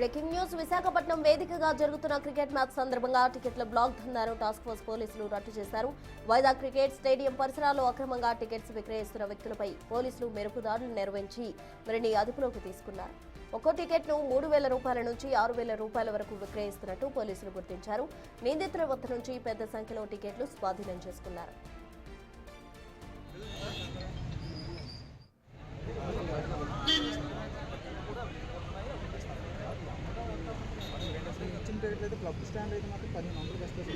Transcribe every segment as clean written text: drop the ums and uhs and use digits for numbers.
Breaking news Visakhapatnam వేదికగా జరుగుతున్న cricket match సందర్భంగా టికెట్ల బ్లాక్ దందాను టాస్క్ ఫోర్స్ పోలీసులు రద్దు చేశారు. వైజాగ్ క్రికెట్ స్టేడియం పరిసరాల్లో అక్రమంగా టికెట్స్ విక్రయిస్తున్న వ్యక్తులపై పోలీసులు మెరుపుదాడులు నిర్వహించి వారిని అదుపులోకి తీసుకున్నారు. ఒక్కో టికెట్ను 3,000 రూపాయల నుంచి 6,000 రూపాయల వరకు విక్రయిస్తున్నట్టు పోలీసులు గుర్తించారు. నిందితుల వద్ద నుంచి పెద్ద సంఖ్యలో టికెట్లు స్వాధీనం చేసుకున్నారు. క్లబ్ స్టాండ్ అయితే మాత్రం 10 మందులు వస్తుంది.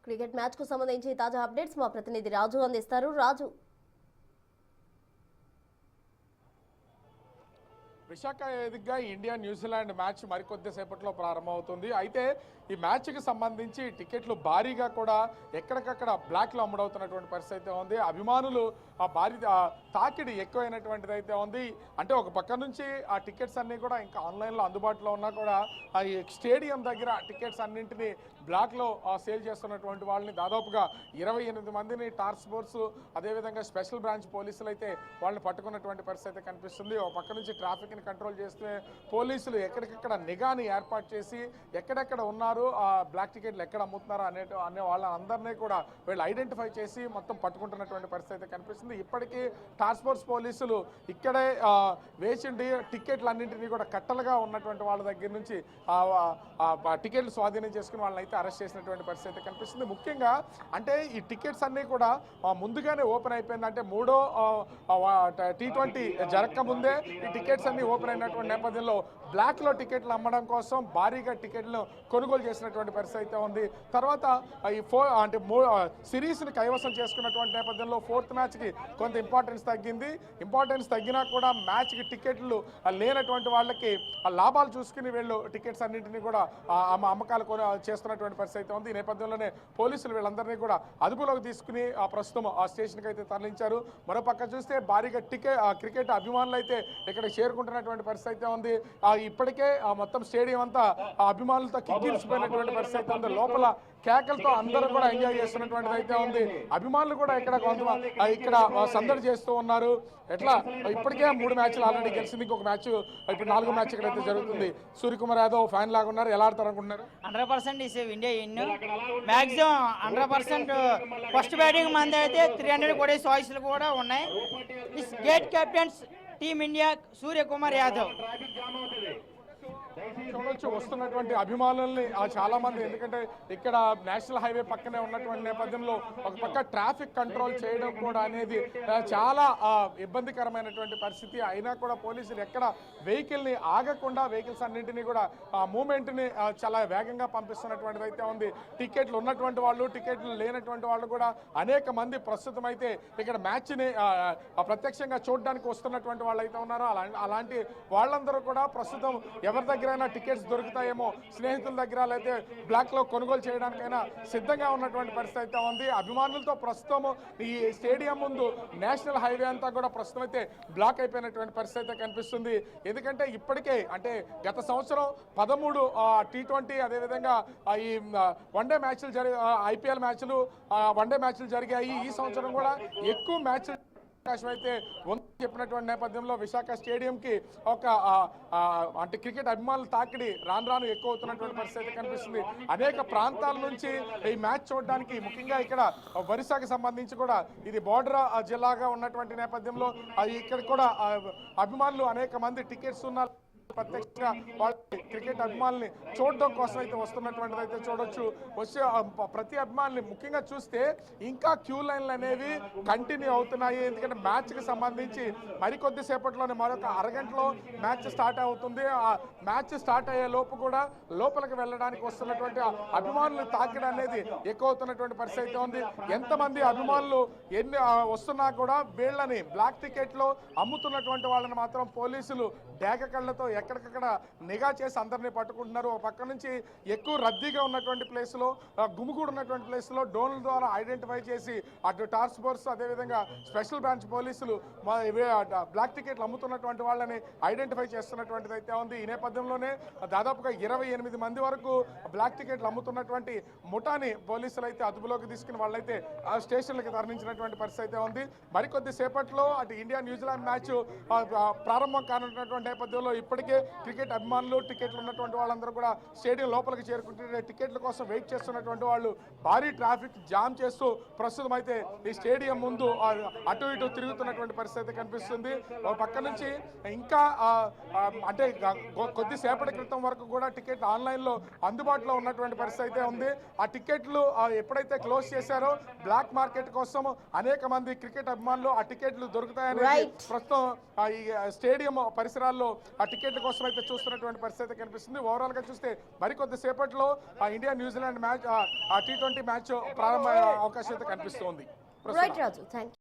క్రికెట్ మ్యాచ్ కు సంబంధించి తాజా అప్డేట్స్ మా ప్రతినిధి రాజు అందిస్తారు. రాజు, విశాఖ వేదికగా ఇండియా న్యూజిలాండ్ మ్యాచ్ మరికొద్ది సేపట్లో ప్రారంభమవుతుంది. అయితే ఈ మ్యాచ్కి సంబంధించి టికెట్లు భారీగా కూడా ఎక్కడికక్కడ బ్లాక్లో అమ్ముడవుతున్నటువంటి పరిస్థితి అయితే ఉంది. అభిమానులు ఆ భారీ తాకిడి ఎక్కువైనటువంటిది అయితే ఉంది. అంటే ఒక పక్క నుంచి ఆ టికెట్స్ అన్నీ కూడా ఇంకా ఆన్లైన్లో అందుబాటులో ఉన్నా కూడా ఆ స్టేడియం దగ్గర టికెట్స్ అన్నింటినీ బ్లాక్లో సేల్ చేస్తున్నటువంటి వాళ్ళని దాదాపుగా 28 మందిని టాస్క్ ఫోర్స్ అదేవిధంగా స్పెషల్ బ్రాంచ్ పోలీసులు అయితే వాళ్ళని పట్టుకున్నటువంటి పరిస్థితి కనిపిస్తుంది. ఒక పక్క నుంచి ట్రాఫిక్ని కంట్రోల్ చేస్తే పోలీసులు ఎక్కడికక్కడ నిఘాని ఏర్పాటు చేసి ఎక్కడెక్కడ ఉన్నారు, ఆ బ్లాక్ టికెట్లు ఎక్కడ అమ్ముతున్నారు అనే వాళ్ళందరినీ కూడా వీళ్ళు ఐడెంటిఫై చేసి మొత్తం పట్టుకుంటున్నటువంటి పరిస్థితి కనిపిస్తుంది. ఇప్పటికీ టాస్క్ ఫోర్స్ పోలీసులు ఇక్కడే వేసిండి టికెట్లన్నింటినీ కూడా కట్టలుగా ఉన్నటువంటి వాళ్ళ దగ్గర నుంచి టికెట్లు స్వాధీనం చేసుకుని వాళ్ళని అయితే అరెస్ట్ చేసినటువంటి పరిస్థితి కనిపిస్తుంది. ముఖ్యంగా అంటే ఈ టికెట్స్ అన్నీ కూడా ముందుగానే ఓపెన్ అయిపోయింది. అంటే మూడో T20 జరగక ముందే ఈ టికెట్స్ అన్ని ఓపెన్ అయినటువంటి నేపథ్యంలో బ్లాక్లో టికెట్లు అమ్మడం కోసం భారీగా టికెట్లను కొనుగోలు చేసినటువంటి పరిస్థితి అయితే ఉంది. తర్వాత ఈ సిరీస్ని కైవసం చేసుకున్నటువంటి నేపథ్యంలో 4th మ్యాచ్కి కొంత ఇంపార్టెన్స్ తగ్గింది. ఇంపార్టెన్స్ తగ్గినా కూడా మ్యాచ్కి టికెట్లు లేనటువంటి వాళ్ళకి లాభాలు చూసుకుని వీళ్ళు టికెట్స్ అన్నింటినీ కూడా అమ్మకాలు చేస్తున్నటువంటి పరిస్థితి అయితే ఉంది. ఈ నేపథ్యంలోనే పోలీసులు వీళ్ళందరినీ కూడా అదుపులోకి తీసుకుని ప్రస్తుతం ఆ స్టేషన్కి అయితే తరలించారు. మరోపక్క చూస్తే భారీగా క్రికెట్ అభిమానులు అయితే ఇక్కడ చేరుకుంటున్నటువంటి పరిస్థితి అయితే ఉంది. ఇప్పటికే మొత్తం స్టేడియం అంతా అభిమానులతో కిక్కిరిసిపోయినటువంటి పరిస్థితి ఉంది. లోపల కేకలతో అందరూ కూడా ఎంజాయ్ చేస్తున్నటువంటిది అయితే ఉంది. అభిమానులు కూడా ఇక్కడ సందడి చేస్తూ ఉన్నారు. ఎట్లా ఇప్పటికే 3 మ్యాచ్లు ఆల్రెడీ గెలిచింది. ఇంకొక మ్యాచ్ ఇప్పుడు 4వ మ్యాచ్ ఇక్కడైతే జరుగుతుంది. సూర్యకుమార్ యాదవ్ ఫ్యాన్ లాగా ఉన్నారు. ఎలా ఆడతారు అనుకుంటున్నారు? 100% is India in maximum 100% first batting మంది అయితే 300 కూడా చాయిస్లు కూడా ఉన్నాయి. Is gate captains team India Suryakumar Yadav. చూడొచ్చు వస్తున్నటువంటి అభిమానుల్ని చాలా మంది, ఎందుకంటే ఇక్కడ నేషనల్ హైవే పక్కనే ఉన్నటువంటి నేపథ్యంలో ఒక పక్క ట్రాఫిక్ కంట్రోల్ చేయడం కూడా అనేది చాలా ఇబ్బందికరమైనటువంటి పరిస్థితి. అయినా కూడా పోలీసులు ఎక్కడ వెహికల్ని ఆగకుండా వెహికల్స్ అన్నింటినీ కూడా మూమెంట్ని చాలా వేగంగా పంపిస్తున్నటువంటిది అయితే ఉంది. టికెట్లు ఉన్నటువంటి వాళ్ళు, టికెట్లు లేనటువంటి వాళ్ళు కూడా అనేక మంది ప్రస్తుతం అయితే ఇక్కడ మ్యాచ్ని ప్రత్యక్షంగా చూడడానికి వస్తున్నటువంటి వాళ్ళు అయితే ఉన్నారు. అలాంటి వాళ్ళందరూ కూడా ప్రస్తుతం ఎవరి దగ్గరైనా టికెట్స్ దొరుకుతాయేమో, స్నేహితుల దగ్గర అయితే బ్లాక్లో కొనుగోలు చేయడానికైనా సిద్ధంగా ఉన్నటువంటి పరిస్థితి అయితే ఉంది. అభిమానులతో ప్రస్తుతం ఈ స్టేడియం ముందు నేషనల్ హైవే అంతా కూడా ప్రస్తుతం అయితే బ్లాక్ అయిపోయినటువంటి పరిస్థితి అయితే కనిపిస్తుంది. ఎందుకంటే ఇప్పటికే అంటే గత సంవత్సరం 13 T20 అదేవిధంగా ఈ వన్డే మ్యాచ్లు IPL మ్యాచ్లు వన్డే మ్యాచ్లు జరిగాయి. ఈ సంవత్సరం కూడా ఎక్కువ మ్యాచ్లు అవకాశం అయితే ఉందని చెప్పినటువంటి నేపథ్యంలో విశాఖ స్టేడియంకి ఒక అంటే క్రికెట్ అభిమానులు తాకిడి రాను ఎక్కువ అవుతున్నటువంటి పరిస్థితి కనిపిస్తుంది. అనేక ప్రాంతాల నుంచి ఈ మ్యాచ్ చూడడానికి, ముఖ్యంగా ఇక్కడ ఒరిస్సాకి సంబంధించి కూడా ఇది బోర్డర్ జిల్లాగా ఉన్నటువంటి నేపథ్యంలో ఇక్కడ కూడా అభిమానులు అనేక మంది టికెట్స్ ఉన్న ప్రత్యక్షంగా వాళ్ళ క్రికెట్ అభిమానుల్ని చూడడం కోసం అయితే వస్తున్నటువంటిది అయితే చూడొచ్చు. వచ్చే ప్రతి అభిమానుల్ని ముఖ్యంగా చూస్తే ఇంకా క్యూ లైన్లు అనేవి కంటిన్యూ అవుతున్నాయి. ఎందుకంటే మ్యాచ్కి సంబంధించి మరికొద్ది సేపట్లోనే మరొక అరగంటలో మ్యాచ్ స్టార్ట్ అవుతుంది. ఆ మ్యాచ్ స్టార్ట్ అయ్యే లోపు కూడా లోపలికి వెళ్ళడానికి వస్తున్నటువంటి అభిమానులు తాకిడి అనేది ఎక్కువ అవుతున్నటువంటి పరిస్థితి అయితే ఉంది. ఎంతమంది అభిమానులు ఎన్ని వస్తున్నా కూడా వీళ్ళని బ్లాక్ టికెట్లో అమ్ముతున్నటువంటి వాళ్ళని మాత్రం పోలీసులు డేగ కళ్ళతో ఎక్కడికక్కడ నిఘా చేసి అందరినీ పట్టుకుంటున్నారు. ఒక పక్క నుంచి ఎక్కువ రద్దీగా ఉన్నటువంటి ప్లేస్లో, గుమిగూడు ఉన్నటువంటి ప్లేస్లో డ్రోన్ల ద్వారా ఐడెంటిఫై చేసి అటు టాస్క్ ఫోర్స్ అదేవిధంగా స్పెషల్ బ్రాంచ్ పోలీసులు బ్లాక్ టికెట్లు అమ్ముతున్నటువంటి వాళ్ళని ఐడెంటిఫై చేస్తున్నటువంటిది అయితే ఉంది. ఈ నేపథ్యంలోనే దాదాపుగా 28 మంది వరకు బ్లాక్ టికెట్లు అమ్ముతున్నటువంటి ముఠాని పోలీసులు అయితే అదుపులోకి తీసుకుని వాళ్ళైతే ఆ స్టేషన్లకి తరలించినటువంటి పరిస్థితి అయితే ఉంది. మరికొద్ది సేపట్లో అటు ఇండియా న్యూజిలాండ్ మ్యాచ్ ప్రారంభం కానున్నటువంటి నేపథ్యంలో ఇప్పటికే క్రికెట్ అభిమానులు, టికెట్లు ఉన్నటువంటి వాళ్ళందరూ కూడా స్టేడియం లోపలికి చేరుకుంటే టికెట్ల కోసం వెయిట్ చేస్తున్నటువంటి వాళ్ళు భారీ ట్రాఫిక్ జామ్ చేస్తూ ప్రస్తుతం అయితే ఈ స్టేడియం ముందు అటు ఇటు తిరుగుతున్నటువంటి పరిస్థితి కనిపిస్తుంది. ఒక పక్క నుంచి ఇంకా అంటే కొద్దిసేపటి క్రితం వరకు కూడా టికెట్ ఆన్లైన్లో అందుబాటులో ఉన్నటువంటి పరిస్థితి అయితే ఉంది. ఆ టికెట్లు ఎప్పుడైతే క్లోజ్ చేశారో బ్లాక్ మార్కెట్ కోసం అనేక మంది క్రికెట్ అభిమానులు ఆ టికెట్లు దొరుకుతాయని ప్రస్తుతం ఈ స్టేడియం పరిసరాల్లో ఆ టికెట్ల కోసం అయితే చూస్తున్నటువంటి పరిస్థితి కనిపిస్తుంది. ఓవరాల్ గా చూస్తే మరికొద్ది సేపట్లో India New Zealand match T20 match ప్రారంభమయ్యే అవకాశం అయితే కనిపిస్తోంది.